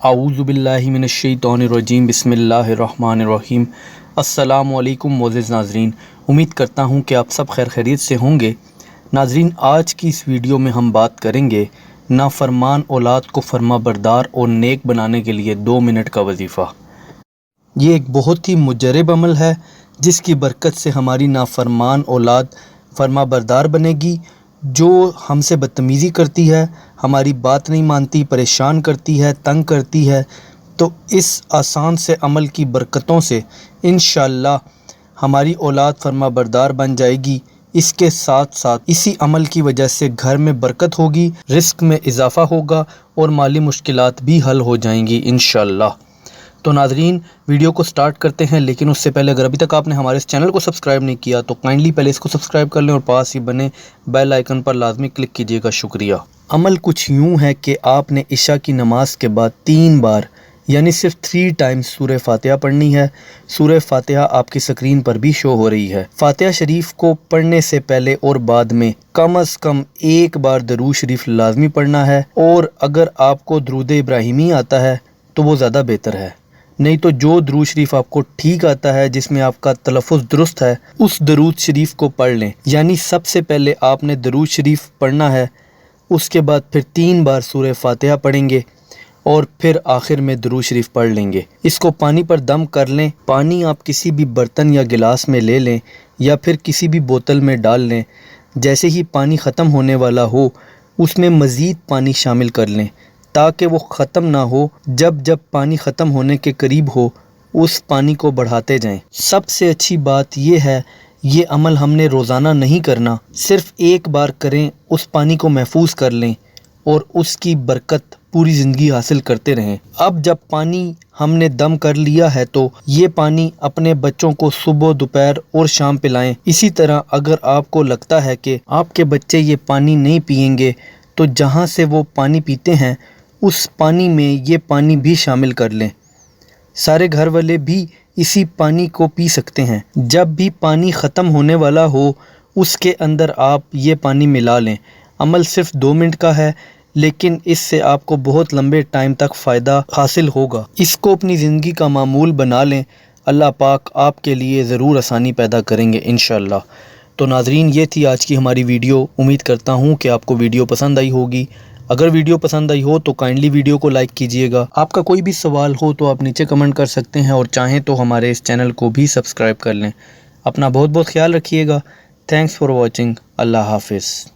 اعوذ باللہ من الشیطان الرجیم بسم اللہ الرحمن الرحیم۔ السلام علیکم معزز ناظرین، امید کرتا ہوں کہ آپ سب خیر خیریت سے ہوں گے۔ ناظرین، آج کی اس ویڈیو میں ہم بات کریں گے نافرمان اولاد کو فرما بردار اور نیک بنانے کے لیے 2 منٹ کا وظیفہ۔ یہ ایک بہت ہی مجرب عمل ہے جس کی برکت سے ہماری نافرمان اولاد فرما بردار بنے گی۔ جو ہم سے بدتمیزی کرتی ہے، ہماری بات نہیں مانتی، پریشان کرتی ہے، تنگ کرتی ہے، تو اس آسان سے عمل کی برکتوں سے انشاءاللہ ہماری اولاد فرما بردار بن جائے گی۔ اس کے ساتھ ساتھ اسی عمل کی وجہ سے گھر میں برکت ہوگی، رزق میں اضافہ ہوگا اور مالی مشکلات بھی حل ہو جائیں گی انشاءاللہ۔ تو ناظرین، ویڈیو کو سٹارٹ کرتے ہیں، لیکن اس سے پہلے اگر ابھی تک آپ نے ہمارے اس چینل کو سبسکرائب نہیں کیا تو کائنڈلی پہلے اس کو سبسکرائب کر لیں اور پاس ہی بنے بیل آئیکن پر لازمی کلک کیجیے گا۔ شکریہ۔ عمل کچھ یوں ہے کہ آپ نے عشاء کی نماز کے بعد 3 بار یعنی صرف 3 ٹائمز سورہ فاتحہ پڑھنی ہے۔ سورہ فاتحہ آپ کی سکرین پر بھی شو ہو رہی ہے۔ فاتحہ شریف کو پڑھنے سے پہلے اور بعد میں کم از کم 1 بار درود شریف لازمی پڑھنا ہے، اور اگر آپ کو درود ابراہیمی آتا ہے تو وہ زیادہ بہتر ہے، نہیں تو جو درود شریف آپ کو ٹھیک آتا ہے، جس میں آپ کا تلفظ درست ہے، اس درود شریف کو پڑھ لیں۔ یعنی سب سے پہلے آپ نے درود شریف پڑھنا ہے، اس کے بعد پھر 3 بار سورہ فاتحہ پڑھیں گے اور پھر آخر میں درود شریف پڑھ لیں گے۔ اس کو پانی پر دم کر لیں۔ پانی آپ کسی بھی برتن یا گلاس میں لے لیں یا پھر کسی بھی بوتل میں ڈال لیں۔ جیسے ہی پانی ختم ہونے والا ہو اس میں مزید پانی شامل کر لیں تاکہ وہ ختم نہ ہو۔ جب پانی ختم ہونے کے قریب ہو اس پانی کو بڑھاتے جائیں۔ سب سے اچھی بات یہ ہے، یہ عمل ہم نے روزانہ نہیں کرنا، صرف 1 بار کریں، اس پانی کو محفوظ کر لیں اور اس کی برکت پوری زندگی حاصل کرتے رہیں۔ اب جب پانی ہم نے دم کر لیا ہے تو یہ پانی اپنے بچوں کو صبح، دوپہر اور شام پلائیں۔ اسی طرح اگر آپ کو لگتا ہے کہ آپ کے بچے یہ پانی نہیں پئیں گے تو جہاں سے وہ پانی پیتے ہیں اس پانی میں یہ پانی بھی شامل کر لیں۔ سارے گھر والے بھی اسی پانی کو پی سکتے ہیں۔ جب بھی پانی ختم ہونے والا ہو اس کے اندر آپ یہ پانی ملا لیں۔ عمل صرف 2 منٹ کا ہے لیکن اس سے آپ کو بہت لمبے ٹائم تک فائدہ حاصل ہوگا۔ اس کو اپنی زندگی کا معمول بنا لیں، اللہ پاک آپ کے لیے ضرور آسانی پیدا کریں گے انشاءاللہ۔ تو ناظرین، یہ تھی آج کی ہماری ویڈیو۔ امید کرتا ہوں کہ آپ کو ویڈیو پسند آئی ہوگی۔ اگر ویڈیو پسند آئی ہو تو کائنڈلی ویڈیو کو لائک کیجئے گا۔ آپ کا کوئی بھی سوال ہو تو آپ نیچے کمنٹ کر سکتے ہیں، اور چاہیں تو ہمارے اس چینل کو بھی سبسکرائب کر لیں۔ اپنا بہت بہت خیال رکھیے گا۔ Thanks for watching. اللہ حافظ۔